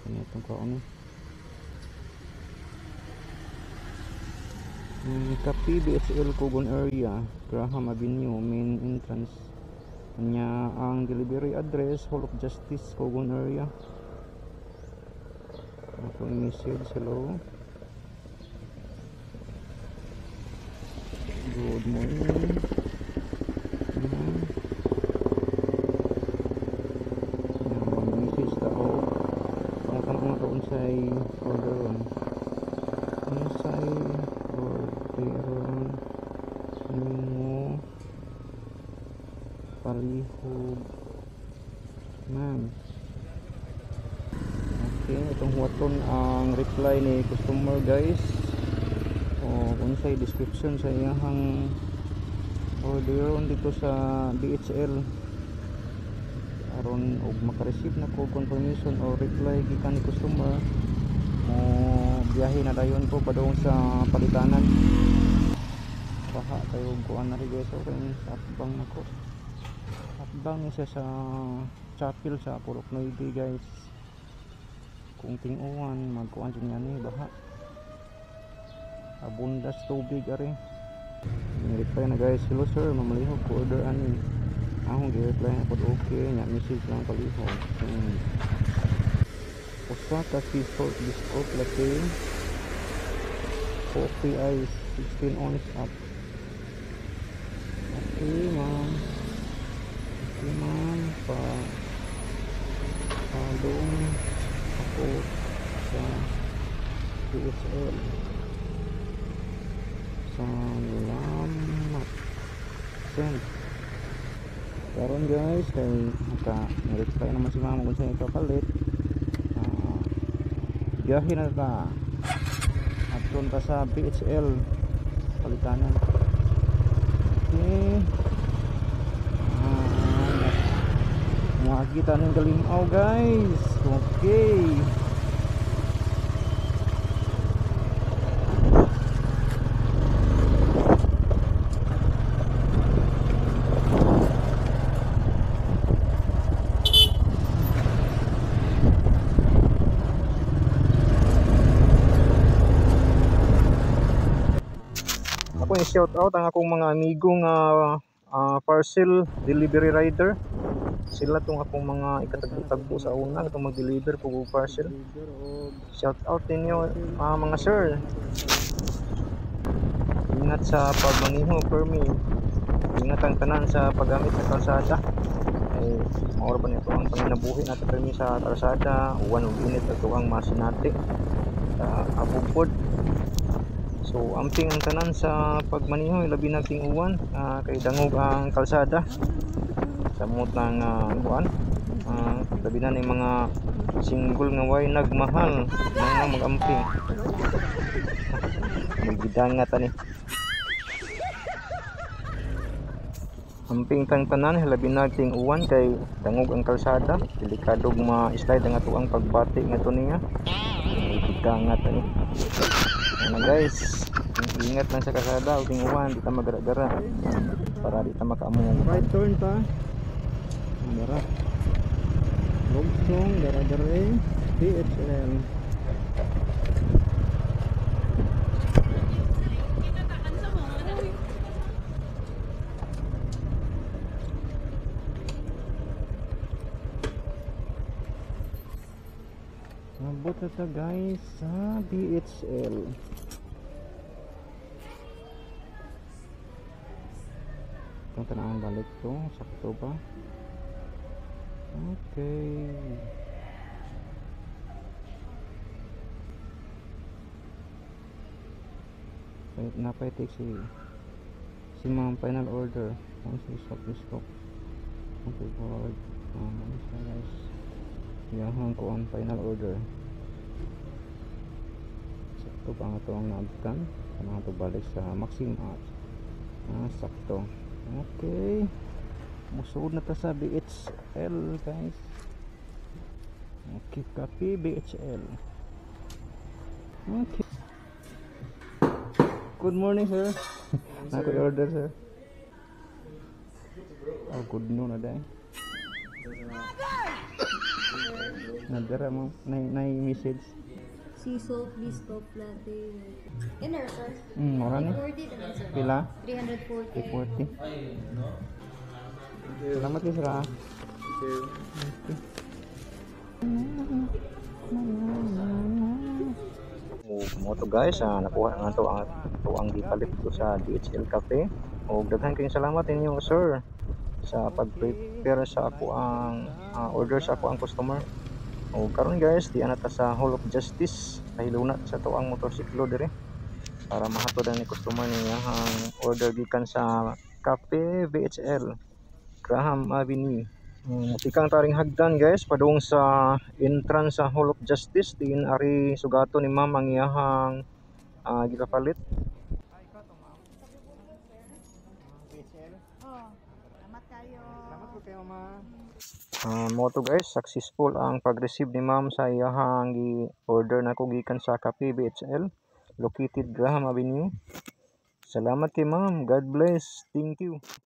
Itong kaon Kapi BHL Cogon area, Graham Avenue, main entrance. Kanya ang delivery address, Hall of Justice, Cogon area. Ako message, hello. Good morning. Mag-message tao. Pangatan ko doon sa order on. Say orderon mo palihog, ma'am. Okay, itong waton ang reply ni customer, guys. O unsay description sa iyang orderon dito sa DHL aron og maka-receive na ko confirmation o reply gikan ni customer mo biyahe na dayon ko padung sa Palitanan. Baha kayo kuan na rin, guys. Okay, sa atbang nako, atbang ni siya sa chapel sa Purok Noybe, guys. Kung ting-uwan magkuan dyan yan baha, abundas tubig ari. Reply na, guys. Hello sir, mamalihog ko order ani. Akong gi-reply na pod okay nya, message lang palihog. Usa ka sea-salt biscuit latte, coffee ice 16 ounce up. Okay ma'am, okay ma'am, doon ako sa DHL. Salamat. Send. Karon, guys, kay naka-reply naman si ma'am kung saan ipapalit. Biyahe na ta at punta sa BHL Palitanan. Okay, makikita ng Galimaw, guys. Okay, ako i-shout out ang akong mga amigong parcel delivery rider. Sila tong akong mga ikatagbo-tagbo sa una itong mag-deliver po parcel. Shout out ninyo, mga sir. Ingat sa pagmaniho, permi. Ingat ang tanan sa paggamit sa kalsada. Ay maura pa nito ang panginabuhi natin permi sa kalsada. Uwan og init ato ang masinati sa abupod. So amping ang tanan sa pagmaniho, labi na ting uwan, kay dangog ang kalsada. Samot ng buwan, labi na ng mga single nga way nagmahal mga mag-amping. May gidangat ani. Amping tang tanan, labi na ting uwan kay dangog ang kalsada. Delikadog ma-slide ang ato ang pagbati nga to niya. May gidangat ani. Ano, guys, ingat lang sa kalsada, uting uwan, di ta magara-gara para di ta makaamong. Right turn pa. Dara. Logsong gara-gara DHL. Nabot na ta, guys, sa DHL. Itong tanang balik to, sakto ba? Okay. Napay-take si ma'am final order. Once we stop this stock. Okay, forward. Guys. Yahan ko ang final order. Sakto pa nga ito ang nagkan. Kaya ito balik sa Maxim Art. Sakto. Okay, musuod na ta sa BHL, guys. Okay, copy BHL. Okay, good morning, sir. Ako order, sir. Oh, good noon na day. Nadara mo na message. Sea salt, biscuit, latte. Inner, sir. Mura ni. 40 naman, sir. Pila? 340. 40. Salamat kayo sir. Mo to guys, nakuha nga to ang gipalit ko sa DHL Cafe. O daghan kayong salamat inyo sir sa pag-prepare sa ako ang order sa ako ang customer. O karon guys, di ana ta sa Hall of Justice. Pahiluna sa to ang motorsiklo dire para mahatod ni customer niya ang order gikan sa Cafe VHL Graham Avenue. Tikang taring hagdan guys padung sa entrance sa Hall of Justice din ari sugato ni ma'am ang iyahang gipapalit. Oh, salamat kayo. Salamat po kayo ma'am. Mo to guys, successful ang pag-receive ni ma'am sa iyahang gi-order na ko gikan sa Cafe VHL located Graham Avenue. Salamat kay ma'am. God bless. Thank you.